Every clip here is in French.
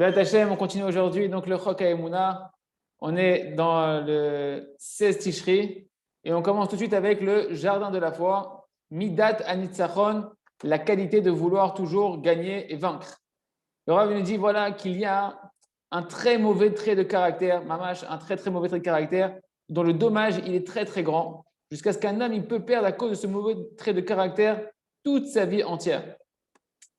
Béat Hachem, on continue aujourd'hui donc le Chok HaEmuna. On est dans le 16 Tishri et on commence tout de suite avec le jardin de la foi, Midat Anitzachon, la qualité de vouloir toujours gagner et vaincre. Le Rav nous dit voilà qu'il y a un très mauvais trait de caractère, mamash, un très très mauvais trait de caractère dont le dommage il est très très grand, jusqu'à ce qu'un homme il peut perdre à cause de ce mauvais trait de caractère toute sa vie entière.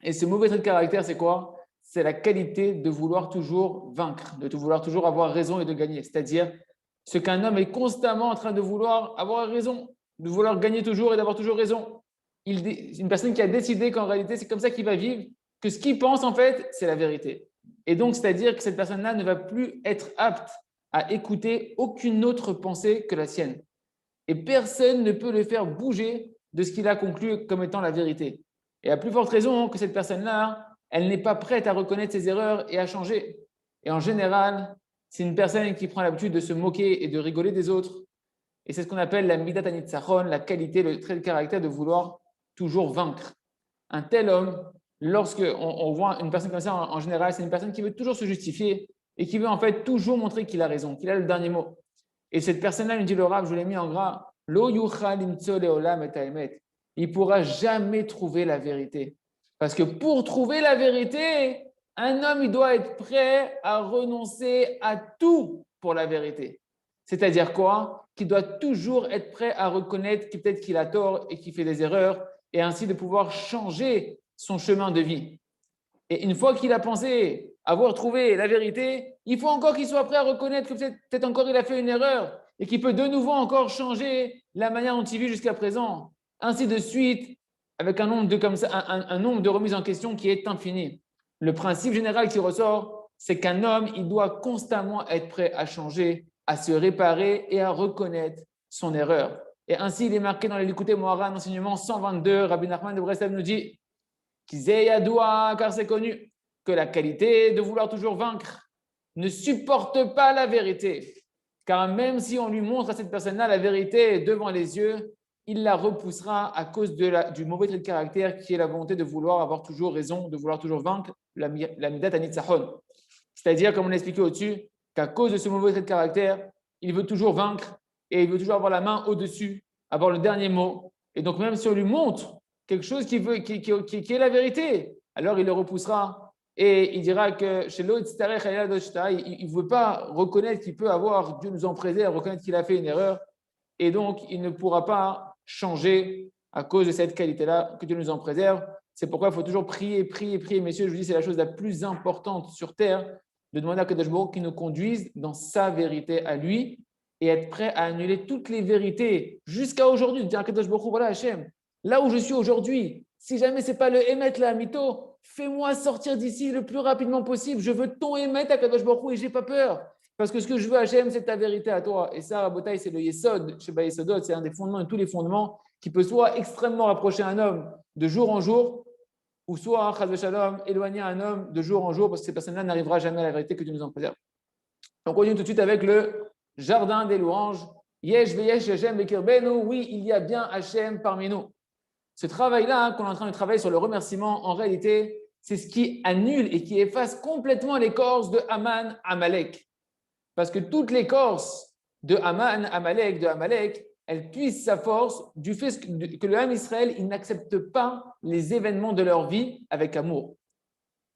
Et ce mauvais trait de caractère, c'est quoi? C'est la qualité de vouloir toujours vaincre, de vouloir toujours avoir raison et de gagner. C'est-à-dire ce qu'un homme est constamment en train de vouloir avoir raison, de vouloir gagner toujours et d'avoir toujours raison. Une personne qui a décidé qu'en réalité, c'est comme ça qu'il va vivre, que ce qu'il pense, en fait, c'est la vérité. Et donc, c'est-à-dire que cette personne-là ne va plus être apte à écouter aucune autre pensée que la sienne. Et personne ne peut le faire bouger de ce qu'il a conclu comme étant la vérité. Et à plus forte raison que cette personne-là, elle n'est pas prête à reconnaître ses erreurs et à changer. Et en général, c'est une personne qui prend l'habitude de se moquer et de rigoler des autres. Et c'est ce qu'on appelle la midat anitzachon, la qualité, le trait de caractère de vouloir toujours vaincre. Un tel homme, lorsque on voit une personne comme ça, en général, c'est une personne qui veut toujours se justifier et qui veut en fait toujours montrer qu'il a raison, qu'il a le dernier mot. Et cette personne-là, lui dit le Rav, je l'ai mis en gras, Lo yuchal imtso leolam et haemet. Il ne pourra jamais trouver la vérité. Parce que pour trouver la vérité, un homme, il doit être prêt à renoncer à tout pour la vérité. C'est-à-dire quoi? Qu'il doit toujours être prêt à reconnaître qu'il peut-être qu'il a tort et qu'il fait des erreurs, et ainsi de pouvoir changer son chemin de vie. Et une fois qu'il a pensé avoir trouvé la vérité, il faut encore qu'il soit prêt à reconnaître que peut-être encore il a fait une erreur et qu'il peut de nouveau encore changer la manière dont il vit jusqu'à présent. Ainsi de suite, avec un nombre de, comme ça, un nombre de remises en question qui est infini. Le principe général qui ressort, c'est qu'un homme, il doit constamment être prêt à changer, à se réparer et à reconnaître son erreur. Et ainsi, il est marqué dans l'Écouté Moharan, enseignement 122, Rabbi Nachman de Breslev nous dit car c'est connu que la qualité de vouloir toujours vaincre ne supporte pas la vérité. Car même si on lui montre à cette personne-là la vérité devant les yeux, il la repoussera à cause du mauvais trait de caractère qui est la volonté de vouloir avoir toujours raison, de vouloir toujours vaincre la midat anitzachon. C'est-à-dire, comme on l'a expliqué au-dessus, qu'à cause de ce mauvais trait de caractère, il veut toujours vaincre et il veut toujours avoir la main au-dessus, avoir le dernier mot. Et donc, même si on lui montre quelque chose qui est la vérité, alors il le repoussera et il dira que chez l'autre, il ne veut pas reconnaître qu'il peut avoir, Dieu nous en préserve, reconnaître qu'il a fait une erreur, et donc il ne pourra pas changer à cause de cette qualité-là, que Dieu nous en préserve. C'est pourquoi il faut toujours prier, prier, prier. Messieurs, je vous dis, c'est la chose la plus importante sur terre, de demander à Kadosh Baruch qu'il nous conduise dans sa vérité à lui et être prêt à annuler toutes les vérités jusqu'à aujourd'hui, de dire à Kadosh Baruch voilà Hachem, là où je suis aujourd'hui, si jamais ce n'est pas le Emet, la Mito, fais-moi sortir d'ici le plus rapidement possible. Je veux ton Emet à Kadosh Baruch et je n'ai pas peur. Parce que ce que je veux, Hachem, c'est ta vérité à toi. Et ça, Rabotai, c'est le Yesod. Sheba Yesodot, c'est un des fondements de tous les fondements qui peut soit extrêmement rapprocher un homme de jour en jour, ou soit, Chaz Shalom, éloigner un homme de jour en jour, parce que cette personne-là n'arrivera jamais à la vérité que Dieu nous en préserve. On continue tout de suite avec le jardin des louanges. Yesh veyesh Hachem bekirbenu. Oui, il y a bien Hachem parmi nous. Ce travail-là, qu'on est en train de travailler sur le remerciement, en réalité, c'est ce qui annule et qui efface complètement l'écorce de Haman, Amalek. Parce que toute l'écorce de Haman, de Amalek, elle puise sa force du fait que le Ham Israël, il n'accepte pas les événements de leur vie avec amour.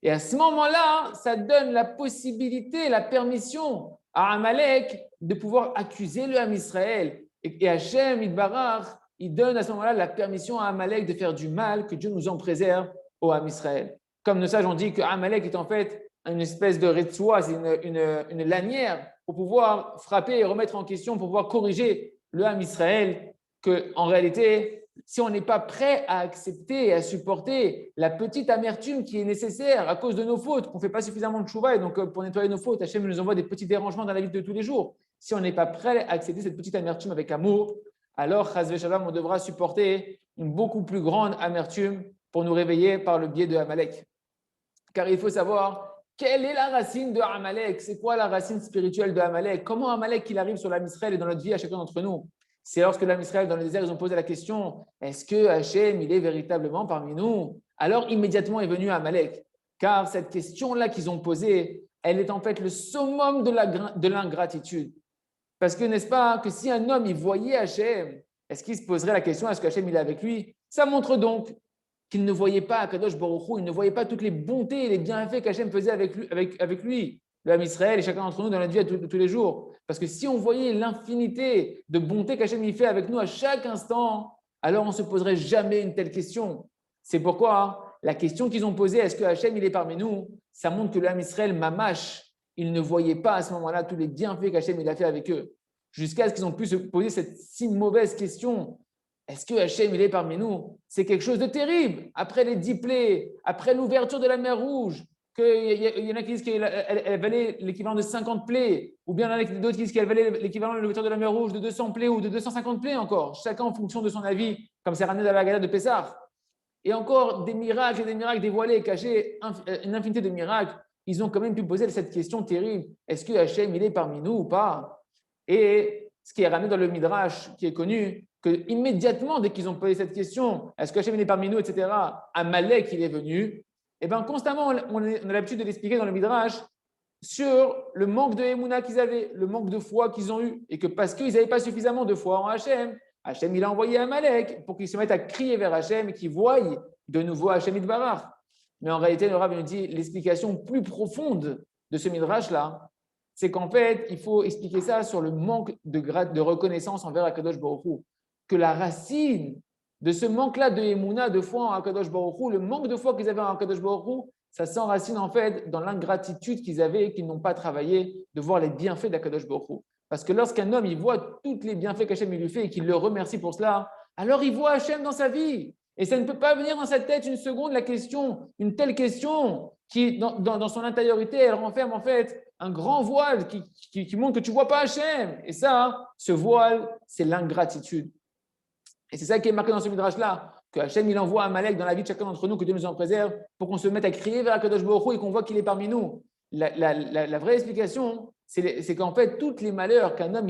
Et à ce moment-là, ça donne la possibilité, la permission à Amalek de pouvoir accuser le Ham Israël. Et Hachem, Idbarach, il donne à ce moment-là la permission à Amalek de faire du mal, que Dieu nous en préserve au Ham Israël. Comme de ça, on dit que Amalek est en fait une espèce de retsoua, c'est une lanière pour pouvoir frapper et remettre en question, pour pouvoir corriger le Ham Israël, qu'en réalité, si on n'est pas prêt à accepter et à supporter la petite amertume qui est nécessaire à cause de nos fautes, qu'on ne fait pas suffisamment de chouva, et donc pour nettoyer nos fautes, Hachem nous envoie des petits dérangements dans la vie de tous les jours. Si on n'est pas prêt à accepter cette petite amertume avec amour, alors, chas v'shalom, on devra supporter une beaucoup plus grande amertume pour nous réveiller par le biais de Amalek. Car il faut savoir quelle est la racine de Amalek, c'est quoi la racine spirituelle de Amalek, comment Amalek il arrive sur l'âme Israël et dans notre vie à chacun d'entre nous. C'est lorsque l'âme Israël dans le désert, ils ont posé la question, est-ce que Hachem, il est véritablement parmi nous? Alors immédiatement est venu Amalek. car cette question-là qu'ils ont posée, elle est en fait le summum de l'ingratitude. Parce que, n'est-ce pas, que si un homme, il voyait Hachem, est-ce qu'il se poserait la question, est-ce qu'Hachem, il est avec lui? Ça montre donc qu'il ne voyait pas Akadosh Baruch Hu, il ne voyait pas toutes les bontés et les bienfaits qu'Hachem faisait avec lui, le Ham Israël et chacun d'entre nous dans notre vie de tous les jours. Parce que si on voyait l'infinité de bontés qu'Hachem y fait avec nous à chaque instant, alors on ne se poserait jamais une telle question. C'est pourquoi la question qu'ils ont posée, est-ce que Hachem, il est parmi nous, ça montre que le Ham Israël, mamash, ils ne voyaient pas à ce moment-là tous les bienfaits qu'Hachem il a fait avec eux. Jusqu'à ce qu'ils ont pu se poser cette si mauvaise question. Est-ce que Hachem il est parmi nous? C'est quelque chose de terrible. Après les 10 plaies, après l'ouverture de la mer Rouge, il y en a qui disent qu'elle valait l'équivalent de 50 plaies, ou bien il y en a d'autres qui disent qu'elle valait l'équivalent de l'ouverture de la mer Rouge de 200 plaies ou de 250 plaies encore, chacun en fonction de son avis, comme c'est ramené dans la Haggadah de Pessah. Et encore des miracles et des miracles dévoilés, cachés, une infinité de miracles. Ils ont quand même pu poser cette question terrible. Est-ce que Hachem, il est parmi nous ou pas? Et ce qui est ramené dans le Midrash, qui est connu, que immédiatement, dès qu'ils ont posé cette question, est-ce que Hachem, il est parmi nous, etc., Amalek, il est venu. Et bien, constamment, on a l'habitude de l'expliquer dans le Midrash sur le manque de Emouna qu'ils avaient, le manque de foi qu'ils ont eu, et que parce qu'ils n'avaient pas suffisamment de foi en Hachem, Hachem, il a envoyé Amalek pour qu'ils se mettent à crier vers Hachem et qu'ils voient de nouveau Hachem Itbarach. Mais en réalité, le Rav nous dit l'explication plus profonde de ce Midrash-là, c'est qu'en fait, il faut expliquer ça sur le manque de reconnaissance envers Akadosh Baruch Hu. Que la racine de ce manque-là de Emouna, de foi en Akadosh Baruch Hu, le manque de foi qu'ils avaient en Akadosh Baruch Hu, ça s'enracine en fait dans l'ingratitude qu'ils avaient et qu'ils n'ont pas travaillé de voir les bienfaits d'Akadosh Baruch Hu. Parce que lorsqu'un homme, il voit tous les bienfaits qu'Hachem lui fait et qu'il le remercie pour cela, alors il voit Hachem dans sa vie. Et ça ne peut pas venir dans sa tête une seconde la question, une telle question qui, dans son intériorité, elle renferme en fait un grand voile qui montre que tu ne vois pas Hachem. Et ça, ce voile, c'est l'ingratitude. Et c'est ça qui est marqué dans ce Midrash-là, que Hachem, il envoie Amalek dans la vie de chacun d'entre nous, que Dieu nous en préserve, pour qu'on se mette à crier vers Akadosh Baruch Hu et qu'on voit qu'il est parmi nous. La vraie explication, c'est qu'en fait, tous les malheurs qu'un homme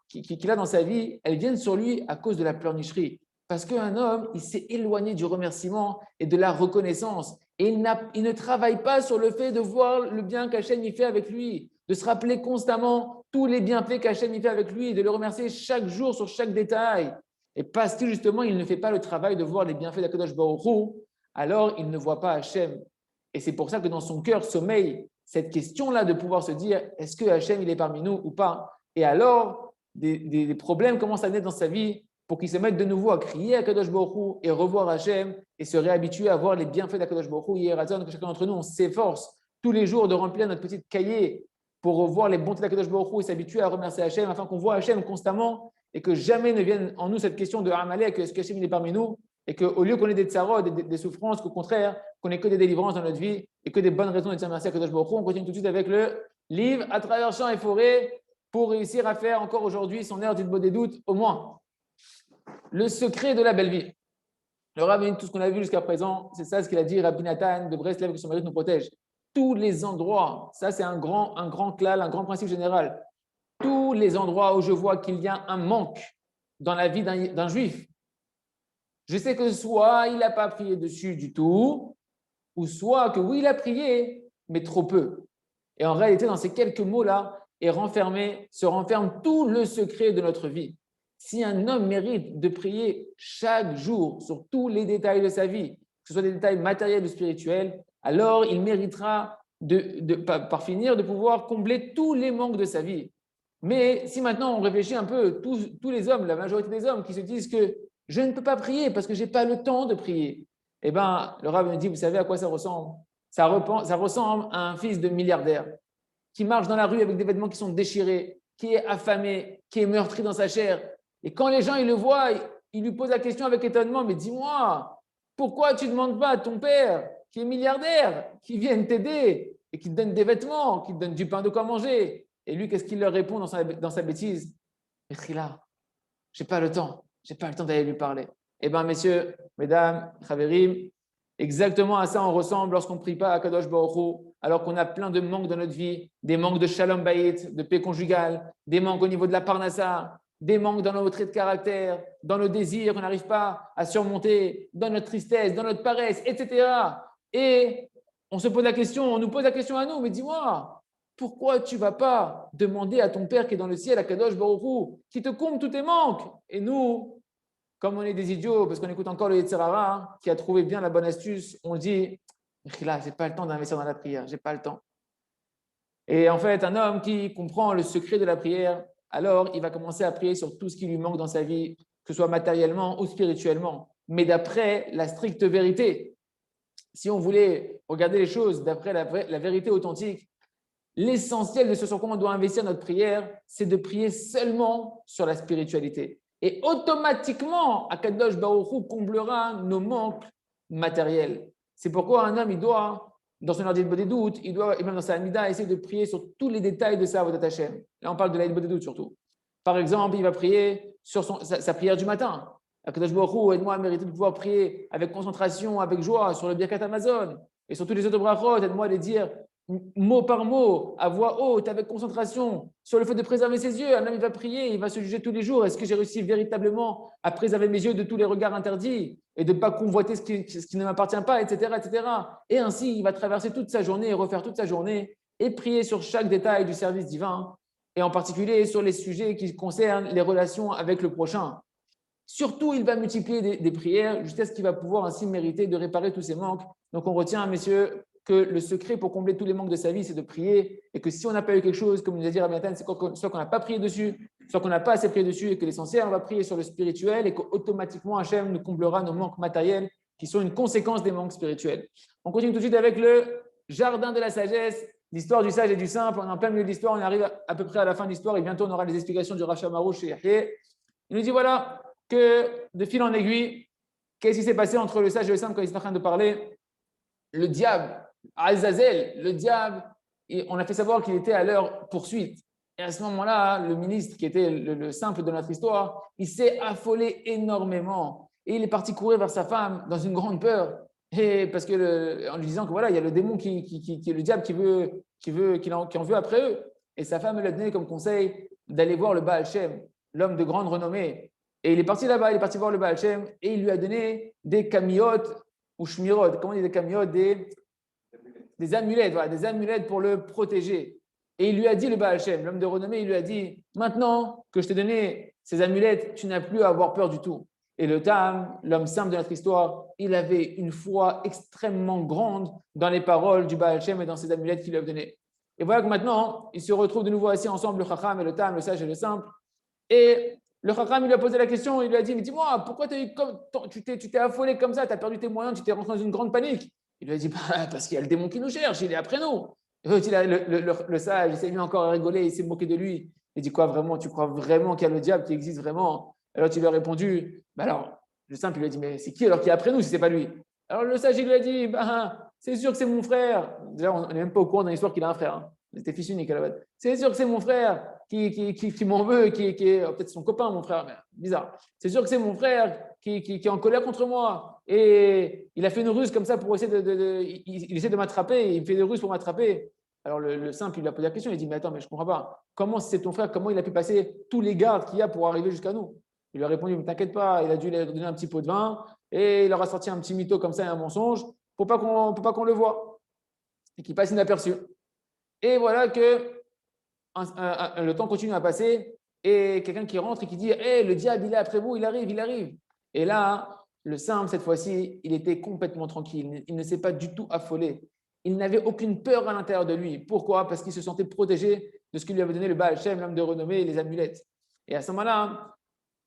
qu'il a dans sa vie, elles viennent sur lui à cause de la pleurnicherie. Parce qu'un homme, il s'est éloigné du remerciement et de la reconnaissance. Et il ne travaille pas sur le fait de voir le bien qu'Hachem y fait avec lui, de se rappeler constamment tous les bienfaits qu'Hachem y fait avec lui, de le remercier chaque jour sur chaque détail. Et parce que justement, il ne fait pas le travail de voir les bienfaits d'Akadosh Baruch Hu, alors il ne voit pas Hachem. Et c'est pour ça que dans son cœur sommeille cette question-là de pouvoir se dire, est-ce que Hachem, il est parmi nous ou pas? Et alors, des problèmes commencent à naître dans sa vie pour qu'il se mette de nouveau à crier à Akadosh Baruch Hu et revoir Hachem et se réhabituer à voir les bienfaits d'Akadosh Baruch Hu. Hier, que chacun d'entre nous, on s'efforce tous les jours de remplir notre petite cahier pour revoir les bontés d'Akadosh Baruch Hu et s'habituer à remercier Hachem afin qu'on voit Hachem constamment et que jamais ne vienne en nous cette question de Amalek, est-ce que Hachem est parmi nous? Et qu'au lieu qu'on ait des tsarot, des souffrances, qu'au contraire, qu'on ait que des délivrances dans notre vie et que des bonnes raisons de dire merci à Kadosh Baruch Hu. On continue tout de suite avec le livre à travers champs et forêts pour réussir à faire encore aujourd'hui son heure du beau des doutes, au moins. Le secret de la belle vie. Le Rav, tout ce qu'on a vu jusqu'à présent, c'est ça ce qu'il a dit, Rabbi Nathan de Breslev, que son mérite nous protège. Tous les endroits, ça c'est un grand clal, un grand principe général. Tous les endroits où je vois qu'il y a un manque dans la vie d'un juif, je sais que soit il n'a pas prié dessus du tout, ou soit que oui, il a prié, mais trop peu. Et en réalité, dans ces quelques mots-là, se renferme tout le secret de notre vie. Si un homme mérite de prier chaque jour sur tous les détails de sa vie, que ce soit des détails matériels ou spirituels, alors il méritera, par finir, de pouvoir combler tous les manques de sa vie. Mais si maintenant on réfléchit un peu, tous les hommes, la majorité des hommes qui se disent que je ne peux pas prier parce que je n'ai pas le temps de prier, eh bien, le Rav me dit, vous savez à quoi ça ressemble? Ça ressemble à un fils de milliardaire qui marche dans la rue avec des vêtements qui sont déchirés, qui est affamé, qui est meurtri dans sa chair. Et quand les gens ils le voient, ils lui posent la question avec étonnement, mais dis-moi, pourquoi tu ne demandes pas à ton père, qui est milliardaire, qui vienne t'aider et qui te donne des vêtements, qui te donne du pain de quoi manger? Et lui, qu'est-ce qu'il leur répond dans sa bêtise? Là, je n'ai pas le temps. Je n'ai pas le temps d'aller lui parler. Eh bien, messieurs, mesdames, Chaverim, exactement à ça on ressemble lorsqu'on ne prie pas à Kadosh Baruch Hu, alors qu'on a plein de manques dans notre vie, des manques de shalom bayit, de paix conjugale, des manques au niveau de la parnassa, des manques dans nos traits de caractère, dans nos désirs qu'on n'arrive pas à surmonter, dans notre tristesse, dans notre paresse, etc. Et on se pose la question, on nous pose la question à nous, mais dis-moi, pourquoi tu ne vas pas demander à ton Père qui est dans le ciel, à Kadosh Baruch Hu, qui te comble tous tes manques? Et nous, comme on est des idiots, parce qu'on écoute encore le Yetzer Hara, hein, qui a trouvé bien la bonne astuce, on dit, là, je n'ai pas le temps d'investir dans la prière, je n'ai pas le temps. Et en fait, un homme qui comprend le secret de la prière, alors il va commencer à prier sur tout ce qui lui manque dans sa vie, que ce soit matériellement ou spirituellement, mais d'après la stricte vérité. Si on voulait regarder les choses d'après la vérité authentique, l'essentiel de ce sur quoi on doit investir notre prière, c'est de prier seulement sur la spiritualité. Et automatiquement, Akadosh Baruch Hu comblera nos manques matériels. C'est pourquoi un homme, il doit, dans son ordre des doutes, il doit, et même dans sa Amida, essayer de prier sur tous les détails de sa Avodat Hashem. Là, on parle de la des doutes surtout. Par exemple, il va prier sur sa prière du matin. Akadosh Baruch Hu, aide-moi à mériter de pouvoir prier avec concentration, avec joie sur le Birkat Amazon et sur tous les autres brachot, aide-moi à les dire mot par mot, à voix haute, avec concentration, sur le fait de préserver ses yeux. Un homme, il va prier, il va se juger tous les jours. Est-ce que j'ai réussi véritablement à préserver mes yeux de tous les regards interdits et de ne pas convoiter ce qui ne m'appartient pas, etc., etc. Et ainsi, il va traverser toute sa journée et refaire toute sa journée et prier sur chaque détail du service divin et en particulier sur les sujets qui concernent les relations avec le prochain. Surtout, il va multiplier des prières jusqu'à ce qu'il va pouvoir ainsi mériter de réparer tous ses manques. Donc, on retient, messieurs, que le secret pour combler tous les manques de sa vie, c'est de prier. Et que si on n'a pas eu quelque chose, comme nous a dit Rabbi Nathan, c'est soit qu'on n'a pas prié dessus, soit qu'on n'a pas assez prié dessus, et que l'essentiel, on va prier sur le spirituel, et qu'automatiquement, Hachem nous comblera nos manques matériels, qui sont une conséquence des manques spirituels. On continue tout de suite avec le jardin de la sagesse, l'histoire du sage et du simple. On est en plein milieu de l'histoire, on arrive à peu près à la fin de l'histoire, et bientôt on aura les explications du Rav Marouche et Yahya. Il nous dit voilà, que de fil en aiguille, qu'est-ce qui s'est passé entre le sage et le simple quand ils sont en train de parler? Le diable, Azazel, le diable, on a fait savoir qu'il était à leur poursuite. Et à ce moment-là, le ministre, qui était le simple de notre histoire, il s'est affolé énormément. Et il est parti courir vers sa femme dans une grande peur. Et parce que en lui disant que voilà, il y a le démon qui est le diable qui en veut après eux. Et sa femme lui a donné comme conseil d'aller voir le Baal Shem, l'homme de grande renommée. Et il est parti là-bas, il est parti voir le Baal Shem et il lui a donné des kamiotes ou shmirot, comment on dit des kamiotes, des amulettes, voilà, des amulettes pour le protéger. Et il lui a dit, le Baal Shem, l'homme de renommée, il lui a dit, maintenant que je t'ai donné ces amulettes, tu n'as plus à avoir peur du tout. Et le Tam, l'homme simple de notre histoire, il avait une foi extrêmement grande dans les paroles du Baal Shem et dans ces amulettes qu'il lui a données. Et voilà que maintenant, ils se retrouvent de nouveau assis ensemble, le Chacham et le Tam, le sage et le simple. Et le Chacham, il lui a posé la question, il lui a dit, mais dis-moi, pourquoi tu t'es affolé comme ça, tu as perdu tes moyens, tu t'es rentré dans une grande panique? Il lui a dit, bah, parce qu'il y a le démon qui nous cherche, il est après nous. Le sage, il s'est mis encore à rigoler, il s'est moqué de lui. Il dit, quoi, vraiment, tu crois vraiment qu'il y a le diable qui existe vraiment? Alors il lui a répondu, bah alors, le simple, il lui a dit, mais c'est qui alors qui est après nous si ce n'est pas lui? Alors le sage, il lui a dit, bah, c'est sûr que c'est mon frère. Déjà, on n'est même pas au courant dans l'histoire qu'il a un frère. Hein. Il était fils unique à la base. C'est sûr que c'est mon frère qui m'en veut, qui est peut-être son copain, mon frère, mais bizarre. C'est sûr que c'est mon frère qui est en colère contre moi. Et il a fait une ruse comme ça pour essayer il essaie de m'attraper, il fait des ruses pour m'attraper. Alors le simple, il lui a posé la question, il dit, mais attends, mais je ne comprends pas. Comment c'est ton frère, comment il a pu passer tous les gardes qu'il y a pour arriver jusqu'à nous? Il lui a répondu, mais t'inquiète pas, il a dû lui donner un petit pot de vin et il leur a sorti un petit mytho comme ça et un mensonge pour pas qu'on le voie et qu'il passe inaperçu. Et voilà que le temps continue à passer et quelqu'un qui rentre et qui dit hey, le diable, il est après vous, il arrive, il arrive. Et là, le simple, cette fois-ci, il était complètement tranquille. Il ne s'est pas du tout affolé. Il n'avait aucune peur à l'intérieur de lui. Pourquoi? Parce qu'il se sentait protégé de ce que lui avait donné le Baal Shem, l'homme de renommée, et les amulettes. Et à ce moment-là,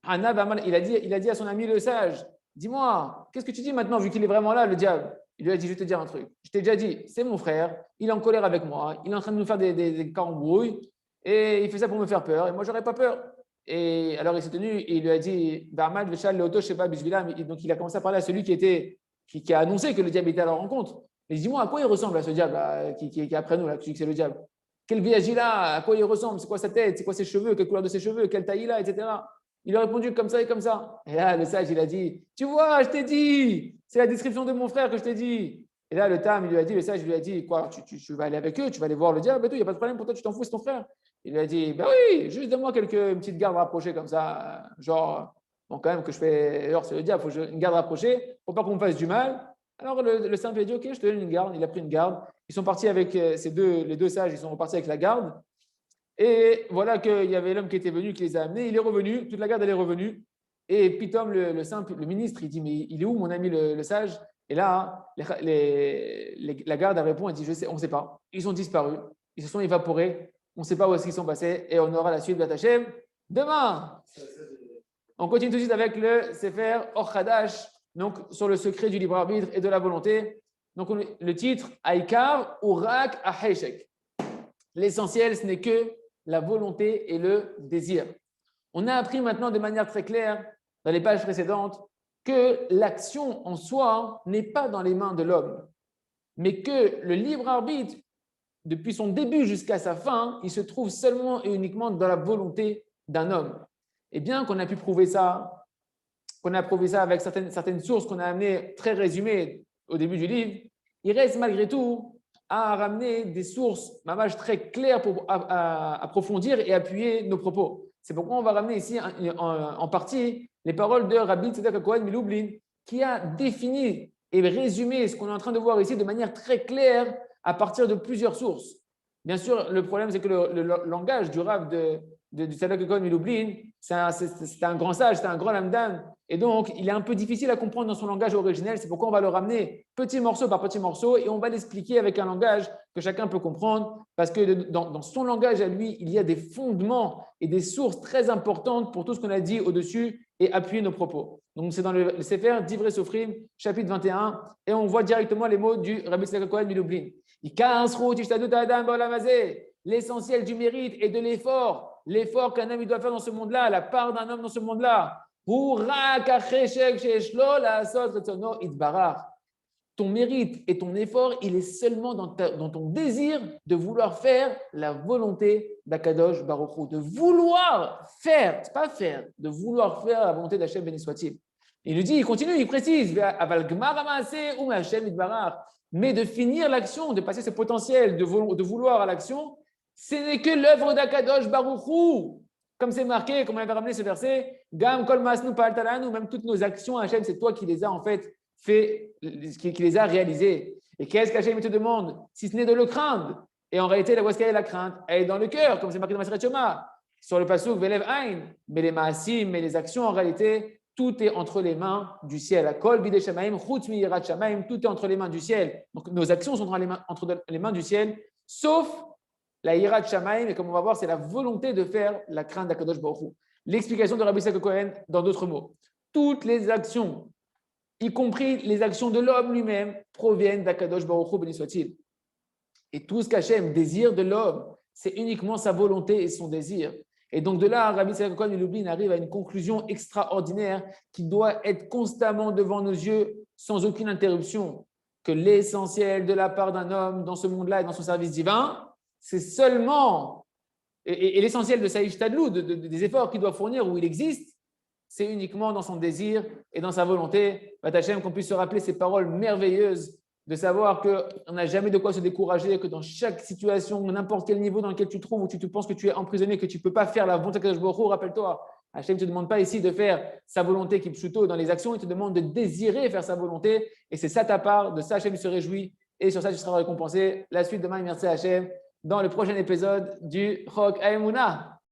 il a dit à son ami le sage, dis-moi, qu'est-ce que tu dis maintenant vu qu'il est vraiment là, le diable? Il lui a dit, je vais te dire un truc. Je t'ai déjà dit, c'est mon frère, il est en colère avec moi, il est en train de nous faire des cambrouilles et il fait ça pour me faire peur et moi, j'aurais pas peur. Et alors, il s'est tenu et il lui a dit, donc il a commencé à parler à celui qui a annoncé que le diable était à leur rencontre. Et dis-moi, à quoi il ressemble à ce diable là, qui est après nous, là, qui dit que c'est le diable? Quel visage il a? À quoi il ressemble? C'est quoi sa tête? C'est quoi ses cheveux? Quelle couleur de ses cheveux? Quelle taille il a? Etc. Il a répondu comme ça et comme ça. Et là, le sage, il a dit, tu vois, je t'ai dit, c'est la description de mon frère que je t'ai dit. Et là, le Tam, il lui a dit, le sage, il lui a dit, quoi, tu vas aller avec eux, tu vas aller voir le diable et tout, il n'y a pas de problème pour toi, tu t'en fous, c'est ton frère. Il lui a dit, ben oui, juste donne-moi une petite garde rapprochée comme ça, genre, bon, quand même que je fais, alors c'est le diable, il faut une garde rapprochée pour pas qu'on me fasse du mal. Alors le simple a dit, ok, je te donne une garde. Il a pris une garde. Ils sont partis avec les deux sages, ils sont repartis avec la garde. Et voilà qu'il y avait l'homme qui était venu, qui les a amenés. Il est revenu, toute la garde elle est revenue. Et Pitom, le ministre, il dit, mais il est où mon ami le sage? Et là, la garde a répondu, elle dit, je sais, on ne sait pas. Ils ont disparu, ils se sont évaporés, on ne sait pas où est-ce qu'ils sont passés, et on aura la suite de Tachem demain. On continue tout de suite avec le Sefer Or Hadash, donc sur le secret du libre arbitre et de la volonté. Donc le titre, Aïkar Urak Aheshek. L'essentiel, ce n'est que la volonté et le désir. On a appris maintenant de manière très claire dans les pages précédentes que l'action en soi n'est pas dans les mains de l'homme, mais que le libre arbitre, depuis son début jusqu'à sa fin, il se trouve seulement et uniquement dans la volonté d'un homme. Et bien qu'on a pu prouver ça, qu'on a prouvé ça avec certaines sources qu'on a amenées très résumées au début du livre, il reste malgré tout à ramener des sources très claires pour approfondir et appuyer nos propos. C'est pourquoi on va ramener ici en partie les paroles de Rabbi Tzedek Cohen Milublin, qui a défini et résumé ce qu'on est en train de voir ici de manière très claire à partir de plusieurs sources. Bien sûr, le problème, c'est que le langage du Rav du Tzedek Cohen Milublin, c'est un grand sage, c'est un grand lamdan, et donc il est un peu difficile à comprendre dans son langage originel. C'est pourquoi on va le ramener petit morceau par petit morceau et on va l'expliquer avec un langage que chacun peut comprendre, parce que dans son langage à lui, il y a des fondements et des sources très importantes pour tout ce qu'on a dit au-dessus et appuyer nos propos. Donc c'est dans le Sefer Divrei Sofrim, chapitre 21, et on voit directement les mots du Rabbi Tzedek Cohen Milublin. L'essentiel du mérite et de l'effort qu'un homme doit faire dans ce monde-là, la part d'un homme dans ce monde-là. Ton mérite et ton effort, il est seulement dans ton désir de vouloir faire la volonté d'Akadosh Baruch Hu, de vouloir faire, c'est pas faire, de vouloir faire la volonté d'Hachem béni soit-il. Il nous dit, il continue, il précise, mais de finir l'action, de passer ce potentiel de vouloir à l'action, ce n'est que l'œuvre d'Akadosh Baruch Hu. Comme c'est marqué, comme on avait ramené ce verset, Gam kol masnu paltalanu, même toutes nos actions, Hachem, c'est toi qui les as en fait fait, qui les a réalisées. Et qu'est-ce qu'Hachem te demande, si ce n'est de le craindre? Et en réalité, où est-ce qu'elle est la crainte? Elle est dans le cœur, comme c'est marqué dans Maseret Shema, sur le pasuk Velev Ain. Mais les maasim, mais les actions, en réalité, tout est entre les mains du ciel. Kol bidei shamaim, chutz mi yirat shamaim, tout est entre les mains du ciel. Donc nos actions sont entre les mains du ciel, sauf la yirat shamaim, et comme on va voir, c'est la volonté de faire la crainte d'Akadosh Baruch Hu. L'explication de Rabbi Tzedek Cohen, dans d'autres mots, toutes les actions, y compris les actions de l'homme lui-même, proviennent d'Akadosh Baruch Hu, béni soit-il. Et tout ce qu'Hachem désire de l'homme, c'est uniquement sa volonté et son désir. Et donc de là, Rabbi Tzedek Cohen Milublin arrive à une conclusion extraordinaire qui doit être constamment devant nos yeux, sans aucune interruption, que l'essentiel de la part d'un homme dans ce monde-là et dans son service divin, c'est seulement, et l'essentiel de sa ishtadlou, des efforts qu'il doit fournir où il existe, c'est uniquement dans son désir et dans sa volonté. Hachem, qu'on puisse se rappeler ces paroles merveilleuses, de savoir qu'on n'a jamais de quoi se décourager, que dans chaque situation, n'importe quel niveau dans lequel tu te trouves, où tu te penses que tu es emprisonné, que tu ne peux pas faire la volonté de Kadosh Baruch Hu, rappelle-toi, Hachem ne te demande pas ici de faire sa volonté qui plutôt dans les actions, il te demande de désirer faire sa volonté, et c'est ça ta part, de ça Hachem se réjouit, et sur ça tu seras récompensé. La suite demain, merci Hachem, dans le prochain épisode du Chok Haemuna.